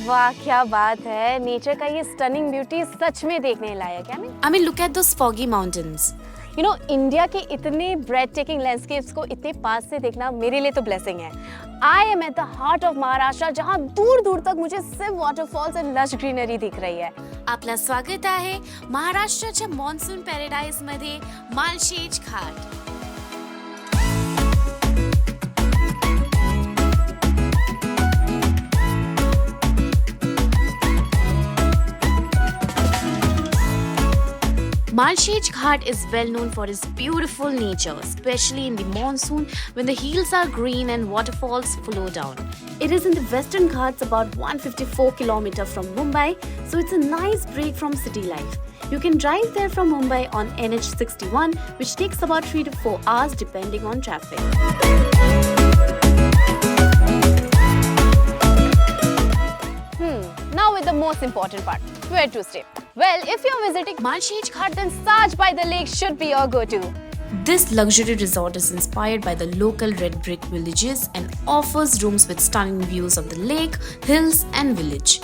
वाह क्या बात है, नेचर का ये स्टनिंग ब्यूटी सच में देखने लायक है। I mean, look at those foggy mountains. You know, India के इतने ब्रेड टेकिंग लैंडस्केप्स को इतने पास से देखना मेरे लिए तो ब्लेसिंग है। I am at the heart of Maharashtra, जहाँ दूर दूर तक मुझे सिर्फ वाटरफॉल्स एंड लश ग्रीनरी दिख रही है। आपलं स्वागत आहे महाराष्ट्राच्या मॉन्सून पॅराडाईज मध्ये Malshej Ghat. Malshej Ghat is well known for its beautiful nature, especially in the monsoon when the hills are green and waterfalls flow down. It is in the Western Ghats about 154 km from Mumbai, so it's a nice break from city life. You can drive there from Mumbai on NH61, which takes about 3 to 4 hours depending on traffic. Now with the most important part, where to stay? Well, if you're visiting Malshej Ghat, then Saj by the Lake should be your go-to. This luxury resort is inspired by the local red brick villages and offers rooms with stunning views of the lake, hills and village.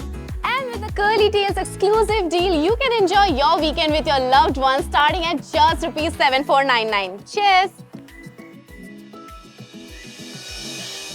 And with the Curly Tails exclusive deal, you can enjoy your weekend with your loved ones starting at just ₹7499. Cheers!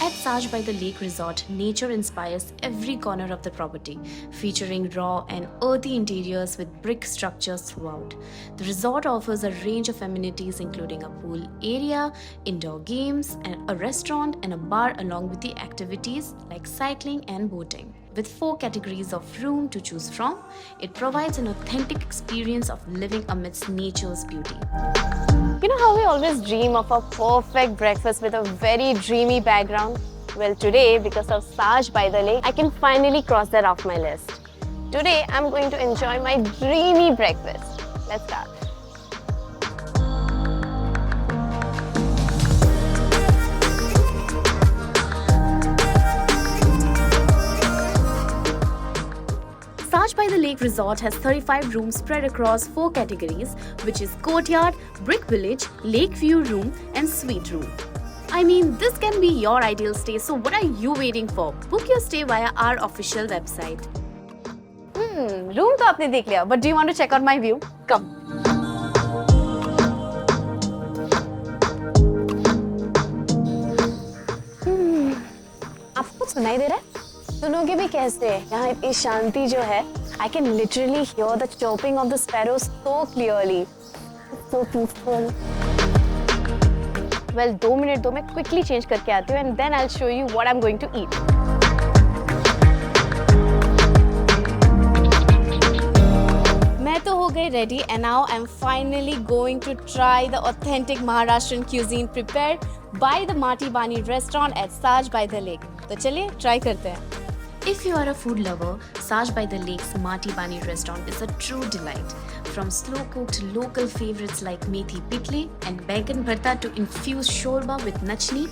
At Saj by the Lake Resort, nature inspires every corner of the property, featuring raw and earthy interiors with brick structures throughout. The resort offers a range of amenities including a pool area, indoor games, and a restaurant and a bar along with the activities like cycling and boating. With 4 categories of room to choose from, it provides an authentic experience of living amidst nature's beauty. You know how we always dream of a perfect breakfast with a very dreamy background? Well, today, because of Saj by the Lake, I can finally cross that off my list. Today, I'm going to enjoy my dreamy breakfast. Let's start. Saj by the Lake Resort has 35 rooms spread across 4 categories, which is Courtyard, Brick Village, Lake View Room, and Suite Room. I mean, this can be your ideal stay, so what are you waiting for? Book your stay via our official website. Room तो आपने देख लिया, but do you want to check out my view? Come. आपको सुनाई दे रहा है? सुनोगे भी कैसे? यहाँ इतनी शांति जो है, I can literally hear the chirping of the sparrows so clearly. It's so peaceful. Well, 2 minute दो, मैं quickly change करके आती हूँ and then I'll show you what I'm going to eat. मैं तो हो गई ready and now I'm finally going to try the authentic Maharashtrian cuisine prepared by the Mati Bani restaurant at Saj by the Lake. तो चलिए try करते हैं. If you are a food lover, Saj by the Lake's Mati Bani restaurant is a true delight. From slow-cooked local favorites like methi pitle and baigan bharta to infused shorba with nachni,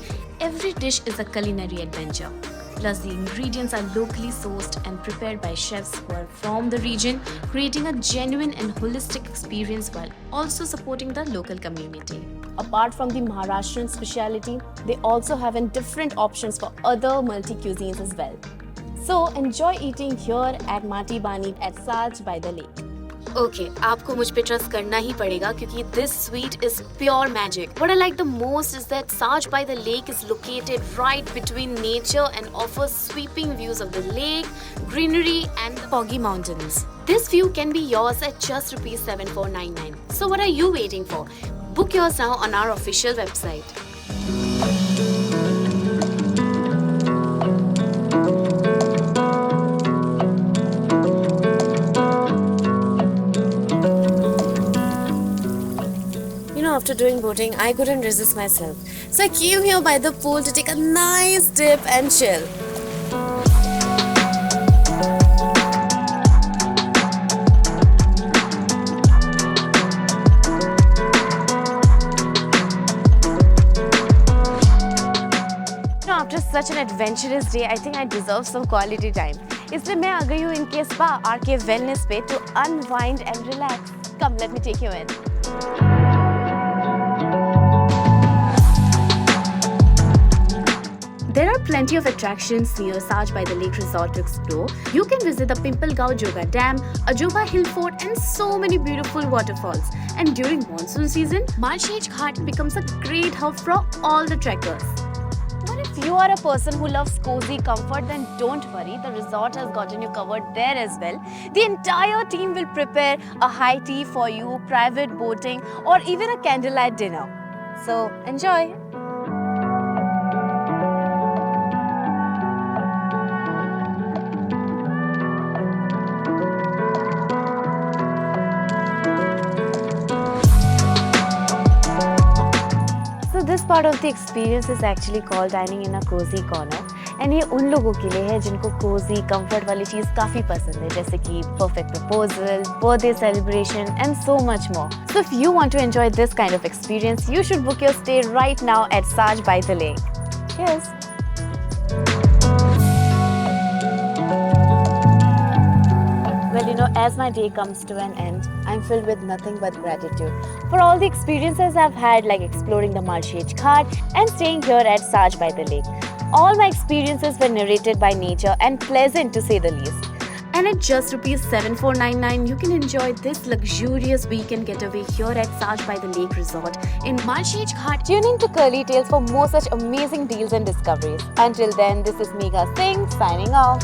every dish is a culinary adventure. Plus, the ingredients are locally sourced and prepared by chefs who are from the region, creating a genuine and holistic experience while also supporting the local community. Apart from the Maharashtrian speciality, they also have different options for other multi-cuisines as well. So enjoy eating here at Mati Bani at Saj by the Lake. Okay, आपको मुझ पे trust करना ही पड़ेगा क्योंकि this sweet is pure magic. What I like the most is that Saj by the Lake is located right between nature and offers sweeping views of the lake, greenery and the foggy mountains. This view can be yours at just ₹7499. So what are you waiting for? Book yours now on our official website. After doing boating, I couldn't resist myself. So I came here by the pool to take a nice dip and chill. After such an adventurous day, I think I deserve some quality time. इसलिए मैं आ गई हूँ इनके spa RK Wellness पे to unwind and relax. Come, let me take you in. There are plenty of attractions near Saj by the Lake Resort to explore. You can visit the Pimpalgaon Joga Dam, Ajoba Hill Fort, and so many beautiful waterfalls. And during monsoon season, Malshej Ghat becomes a great hub for all the trekkers. But if you are a person who loves cozy comfort, then don't worry, the resort has gotten you covered there as well. The entire team will prepare a high tea for you, private boating, or even a candlelight dinner. So enjoy! This part of the experience is actually called dining in a cozy corner, and ये उन लोगों के लिए है जिनको cozy comfort वाली चीज़ काफ़ी पसंद है, जैसे कि perfect proposal, birthday celebration, and so much more. So if you want to enjoy this kind of experience, you should book your stay right now at Saj by the Lake. Cheers! Well, you know, as my day comes to an end, I'm filled with nothing but gratitude for all the experiences I've had, like exploring the Malshej Ghat and staying here at Saj by the Lake. All my experiences were narrated by nature and pleasant to say the least. And at just ₹7499, you can enjoy this luxurious weekend getaway here at Saj by the Lake Resort in Malshej Ghat. Tune in to Curly Tales for more such amazing deals and discoveries. Until then, this is Megha Singh signing off.